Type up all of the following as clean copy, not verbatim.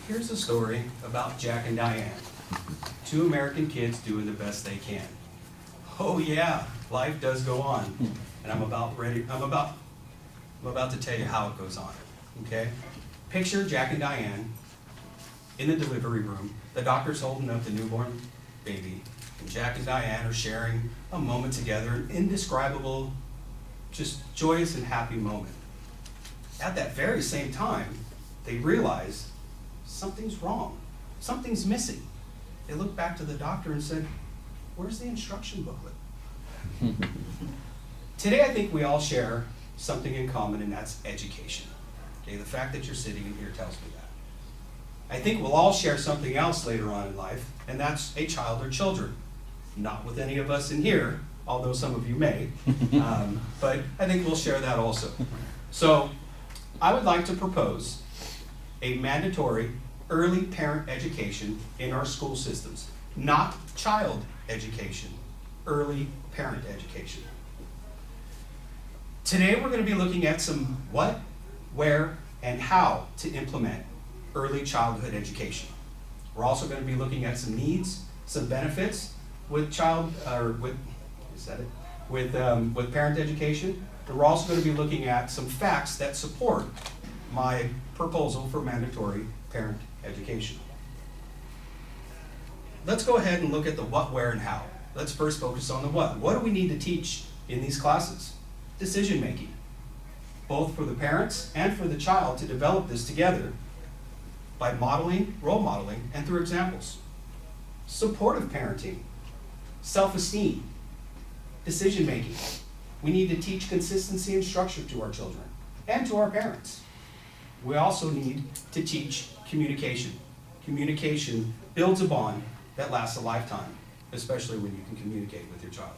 Here's a story about Jack and Diane, two American kids doing the best they can. Oh yeah, life does go on, and I'm about to tell you how it goes on, okay? Picture Jack and Diane in the delivery room. The doctor's holding up the newborn baby, and Jack and Diane are sharing a moment together, an indescribable, just joyous and happy moment. At that very same time, they realize something's wrong, something's missing. They looked back to the doctor and said, "Where's the instruction booklet?" Today, I think we all share something in common, and that's education. Okay, the fact that you're sitting in here tells me that. I think we'll all share something else later on in life, and that's a child or children. Not with any of us in here, although some of you may, but I think we'll share that also. So, I would like to propose a mandatory early parent education in our school systems. Not child education, early parent education. Today we're going to be looking at some what, where, and how to implement early childhood education. We're also going to be looking at some needs, some benefits with with parent education. And we're also going to be looking at some facts that support my proposal for mandatory parent education. Let's go ahead and look at the what, where, and how. Let's first focus on the what. What do we need to teach in these classes? Decision making, both for the parents and for the child to develop this together by modeling, role modeling, and through examples. Supportive parenting, self-esteem, decision making. We need to teach consistency and structure to our children and to our parents. We also need to teach communication. Communication builds a bond that lasts a lifetime, especially when you can communicate with your child.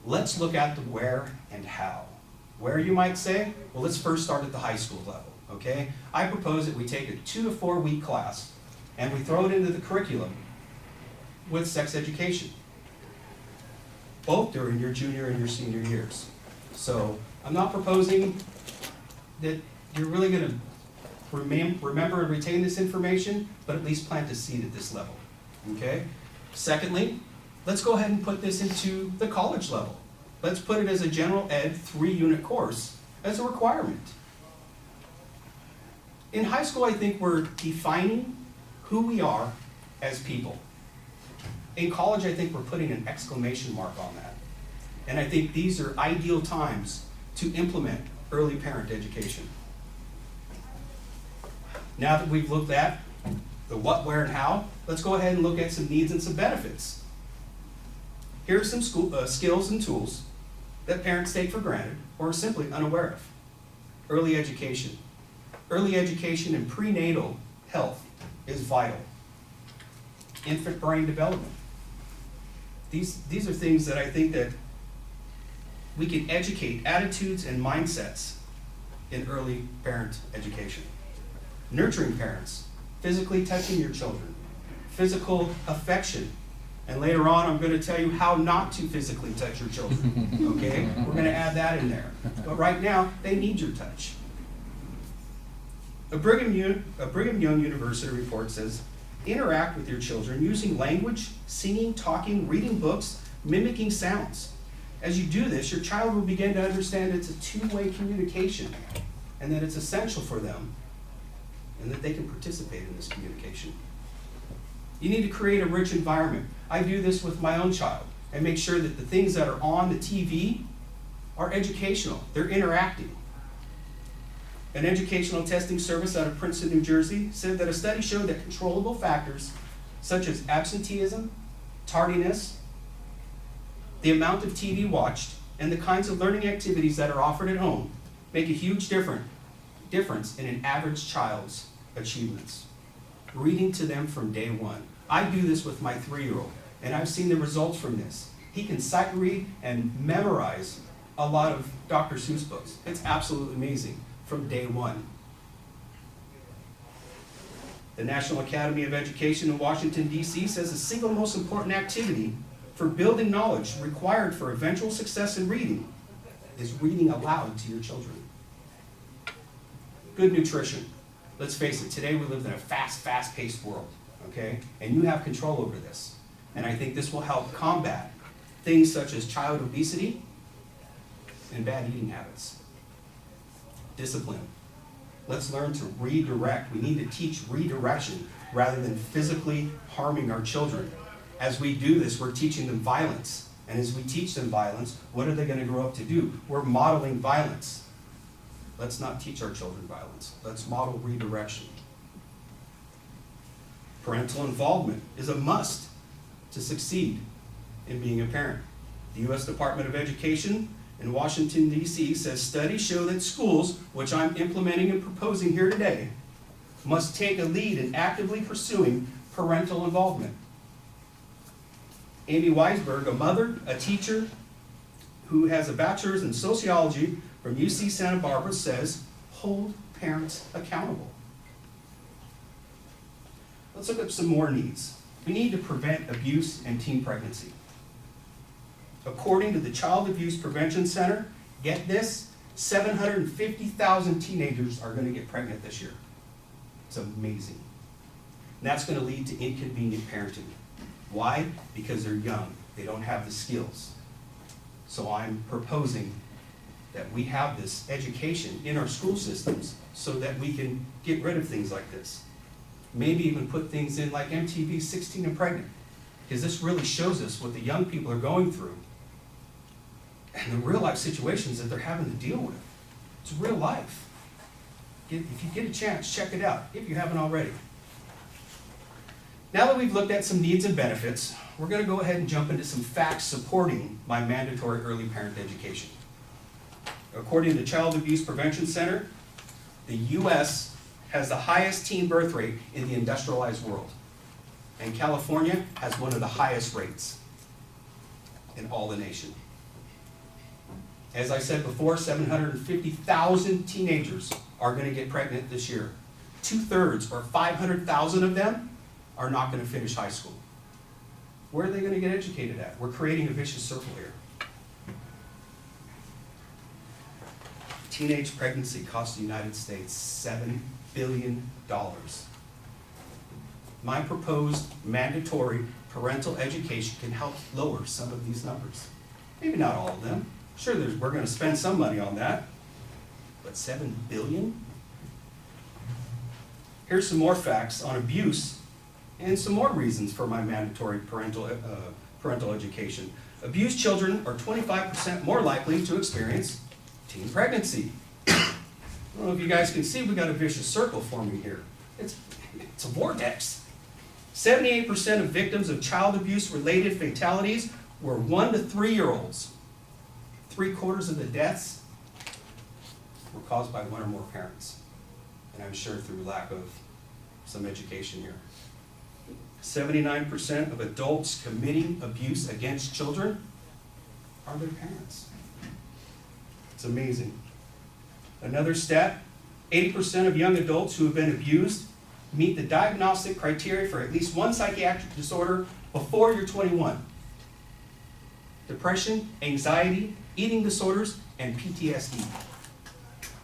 Let's look at the where and how. Where, you might say? Well, let's first start at the high school level, okay? I propose that we take a 2 to 4 week class and we throw it into the curriculum with sex education, both during your junior and your senior years. So I'm not proposing that you're really going to remember and retain this information, but at least plant a seed at this level, okay? Secondly, let's go ahead and put this into the college level. Let's put it as a general ed 3-unit course as a requirement. In high school, I think we're defining who we are as people. In college, I think we're putting an exclamation mark on that. And I think these are ideal times to implement early parent education. Now that we've looked at the what, where, and how, let's go ahead and look at some needs and some benefits. Here are some skills and tools that parents take for granted or are simply unaware of. Early education. Early education in prenatal health is vital. Infant brain development. These are things that I think that we can educate attitudes and mindsets in early parent education. Nurturing parents, physically touching your children, physical affection. And later on, I'm going to tell you how not to physically touch your children, okay? We're going to add that in there. But right now, they need your touch. A Brigham Young University report says, interact with your children using language, singing, talking, reading books, mimicking sounds. As you do this, your child will begin to understand it's a two-way communication and that it's essential for them and that they can participate in this communication. You need to create a rich environment. I do this with my own child and make sure that the things that are on the TV are educational. They're interacting. An educational testing service out of Princeton, New Jersey, said that a study showed that controllable factors such as absenteeism, tardiness, the amount of TV watched, and the kinds of learning activities that are offered at home make a huge difference in an average child's achievements. Reading to them from day one. I do this with my 3-year-old, and I've seen the results from this. He can sight read and memorize a lot of Dr. Seuss books. It's absolutely amazing from day one. The National Academy of Education in Washington, D.C. says the single most important activity for building knowledge required for eventual success in reading is reading aloud to your children. Good nutrition. let's face it, today we live in a fast-paced world, okay? And you have control over this. And I think this will help combat things such as child obesity and bad eating habits. Discipline. Let's learn to redirect. We need to teach redirection rather than physically harming our children. As we do this, we're teaching them violence. And as we teach them violence, what are they going to grow up to do? We're modeling violence. Let's not teach our children violence. Let's model redirection. Parental involvement is a must to succeed in being a parent. The U.S. Department of Education in Washington, D.C. says studies show that schools, which I'm implementing and proposing here today, must take a lead in actively pursuing parental involvement. Amy Weisberg, a mother, a teacher who has a bachelor's in sociology from UC Santa Barbara, says, hold parents accountable. Let's look at some more needs. We need to prevent abuse and teen pregnancy. According to the Child Abuse Prevention Center, get this, 750,000 teenagers are going to get pregnant this year. It's amazing. And that's going to lead to inconvenient parenting. Why? Because they're young. They don't have the skills. So I'm proposing that we have this education in our school systems so that we can get rid of things like this. Maybe even put things in like MTV 16 and Pregnant, because this really shows us what the young people are going through and the real life situations that they're having to deal with. It's real life. If you get a chance, check it out, if you haven't already. Now that we've looked at some needs and benefits, we're going to go ahead and jump into some facts supporting my mandatory early parent education. According to the Child Abuse Prevention Center, the U.S. has the highest teen birth rate in the industrialized world. And California has one of the highest rates in all the nation. As I said before, 750,000 teenagers are going to get pregnant this year. 2/3, or 500,000 of them, are not going to finish high school. Where are they going to get educated at? We're creating a vicious circle here. Teenage pregnancy costs the United States $7 billion. My proposed mandatory parental education can help lower some of these numbers. Maybe not all of them. Sure, we're going to spend some money on that, but $7 billion? Here's some more facts on abuse and some more reasons for my mandatory parental education. Abused children are 25% more likely to experience teen pregnancy. I don't know if you guys can see, we got a vicious circle forming here. It's a vortex. 78% of victims of child abuse related fatalities were 1 to 3-year-olds. 3/4 of the deaths were caused by one or more parents. And I'm sure through lack of some education here. 79% of adults committing abuse against children are their parents. It's amazing. Another stat, 80% of young adults who have been abused meet the diagnostic criteria for at least one psychiatric disorder before you're 21. Depression, anxiety, eating disorders, and PTSD,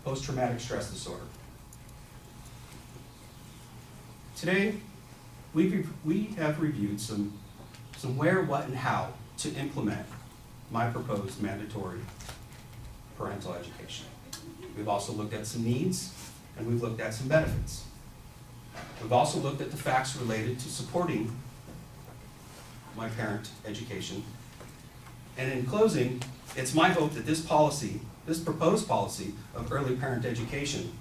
post-traumatic stress disorder. Today, we have reviewed some where, what, and how to implement my proposed mandatory parental education. We've also looked at some needs, and we've looked at some benefits. We've also looked at the facts related to supporting my parent education. And in closing, it's my hope that this proposed policy of early parent education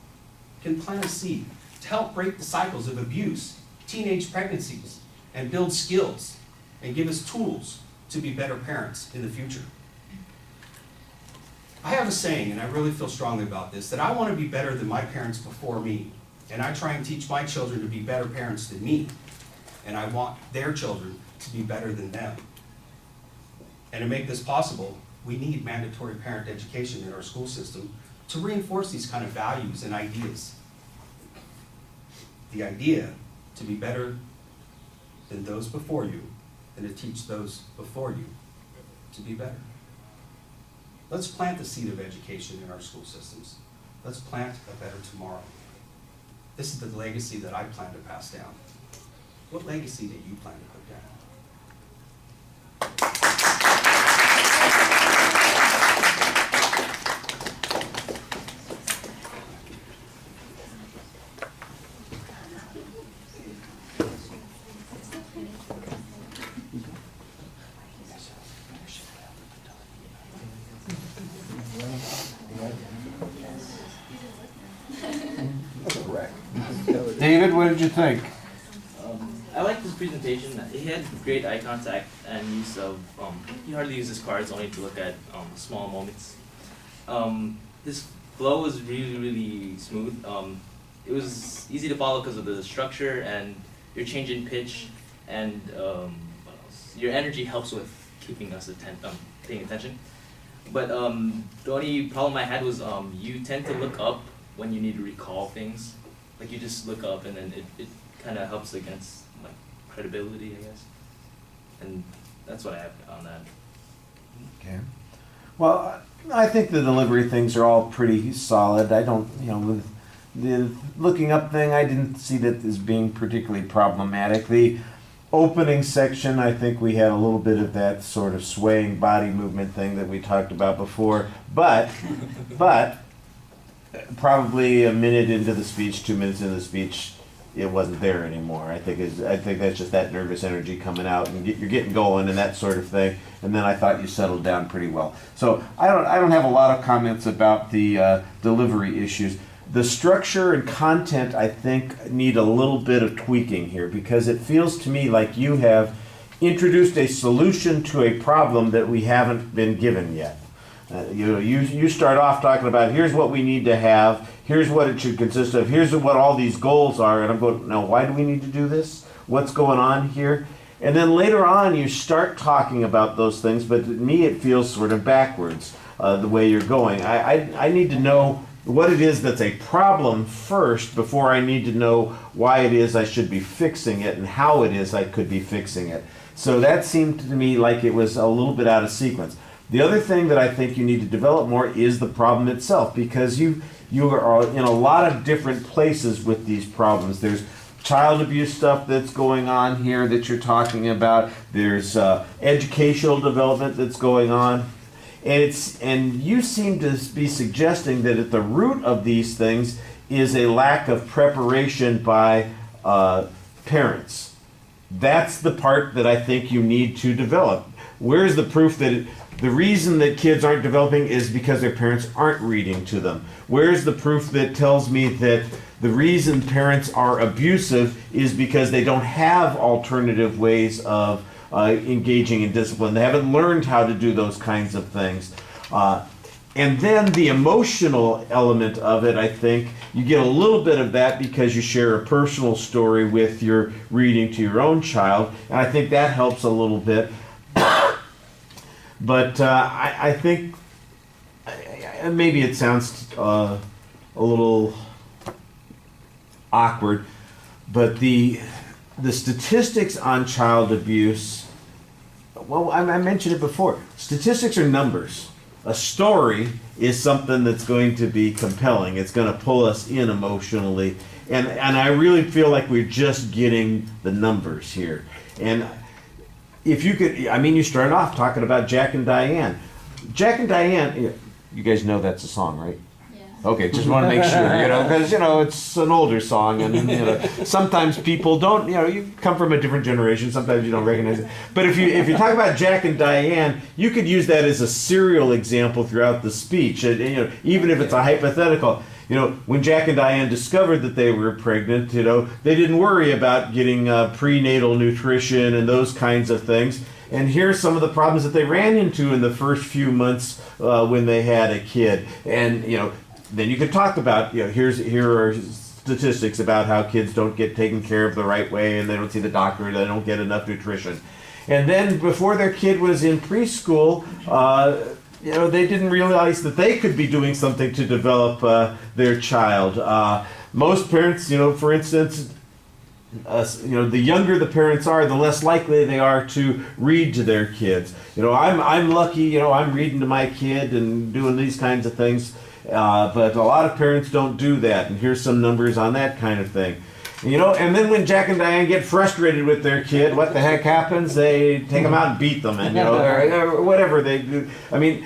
can plant a seed to help break the cycles of abuse, teenage pregnancies, and build skills and give us tools to be better parents in the future. I have a saying, and I really feel strongly about this, that I want to be better than my parents before me, and I try and teach my children to be better parents than me, and I want their children to be better than them. And to make this possible, we need mandatory parent education in our school system to reinforce these kind of values and ideas. The idea to be better than those before you, and to teach those before you to be better. Let's plant the seed of education in our school systems. Let's plant a better tomorrow. This is the legacy that I plan to pass down. What legacy do you plan to put down? David, what did you think? I liked his presentation. He had great eye contact and use of, he hardly uses cards, only to look at small moments. His flow was really, really smooth. It was easy to follow because of the structure and your change in pitch, and what else? Your energy helps with keeping us paying attention. But the only problem I had was you tend to look up when you need to recall things. Like you just look up and then it kind of helps against like credibility, I guess. And that's what I have on that. Okay. Well, I think the delivery things are all pretty solid. I don't, with the looking up thing, I didn't see that as being particularly problematic. The opening section, I think we had a little bit of that sort of swaying body movement thing that we talked about before, but probably a minute into the speech, 2 minutes into the speech, it wasn't there anymore. I think that's just that nervous energy coming out, and you're getting going and that sort of thing. And then I thought you settled down pretty well. So I don't have a lot of comments about the delivery issues. The structure and content, I think, need a little bit of tweaking here, because it feels to me like you have introduced a solution to a problem that we haven't been given yet. You start off talking about, here's what we need to have, here's what it should consist of, here's what all these goals are, and I'm going, no, why do we need to do this? What's going on here? And then later on you start talking about those things, but to me it feels sort of backwards, the way you're going. I need to know what it is that's a problem first before I need to know why it is I should be fixing it and how it is I could be fixing it. So that seemed to me like it was a little bit out of sequence. The other thing that I think you need to develop more is the problem itself, because you are in a lot of different places with these problems. There's child abuse stuff that's going on here that you're talking about. There's educational development that's going on. And you seem to be suggesting that at the root of these things is a lack of preparation by parents. That's the part that I think you need to develop. Where's the proof that the reason that kids aren't developing is because their parents aren't reading to them? Where's the proof that tells me that the reason parents are abusive is because they don't have alternative ways of engaging in discipline? They haven't learned how to do those kinds of things. And then the emotional element of it, I think, you get a little bit of that because you share a personal story with your reading to your own child, and I think that helps a little bit. But I think maybe it sounds a little awkward, but the statistics on child abuse, well, I mentioned it before. Statistics are numbers. A story is something that's going to be compelling. It's going to pull us in emotionally. And I really feel like we're just getting the numbers here. And if you could, you started off talking about Jack and Diane. Jack and Diane, you guys know that's a song, right? Yeah. Okay, just want to make sure, because, it's an older song, and, sometimes people don't, you come from a different generation, sometimes you don't recognize it. But if you talk about Jack and Diane, you could use that as a serial example throughout the speech, and, even if it's a hypothetical. When Jack and Diane discovered that they were pregnant, they didn't worry about getting prenatal nutrition and those kinds of things. And here's some of the problems that they ran into in the first few months when they had a kid. And, then you could talk about, here are statistics about how kids don't get taken care of the right way, and they don't see the doctor, they don't get enough nutrition. And then before their kid was in preschool, they didn't realize that they could be doing something to develop their child. Most parents, for instance, the younger the parents are, the less likely they are to read to their kids. I'm lucky, I'm reading to my kid and doing these kinds of things. But a lot of parents don't do that, and here's some numbers on that kind of thing. You know, and then when Jack and Diane get frustrated with their kid, what the heck happens? They take them out and beat them, and you know, or whatever they do. I mean,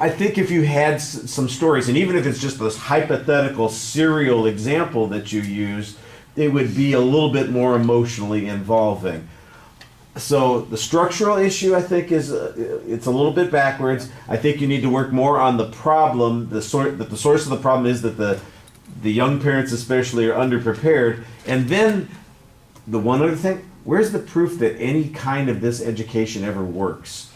I think if you had some stories, and even if it's just this hypothetical serial example that you use, it would be a little bit more emotionally involving. So the structural issue, I think, is it's a little bit backwards. I think you need to work more on the problem. The source of the problem is that the young parents especially are underprepared. And then the one other thing, where's the proof that any kind of this education ever works?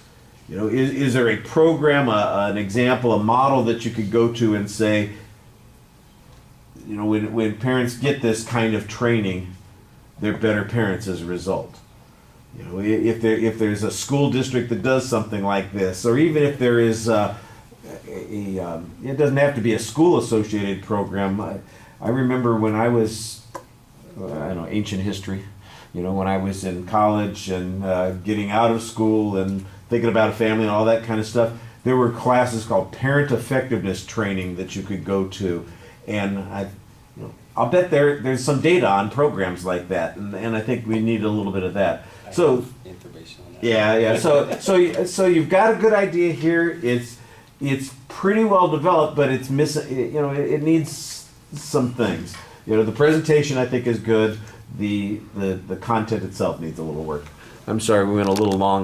You know, is there a program, an example, a model that you could go to and say, you know, when parents get this kind of training, they're better parents as a result. You know, if there's a school district that does something like this, or even if there is it doesn't have to be a school-associated program. I remember when I was, I don't know, ancient history, you know, when I was in college and getting out of school and thinking about a family and all that kind of stuff, there were classes called parent effectiveness training that you could go to, and I'll bet there's some data on programs like that, and I think we need a little bit of that. So information on that. yeah. So you've got a good idea here. It's pretty well developed, but it's missing. You know, it needs some things. You know, the presentation I think is good. The content itself needs a little work. I'm sorry, we went a little long.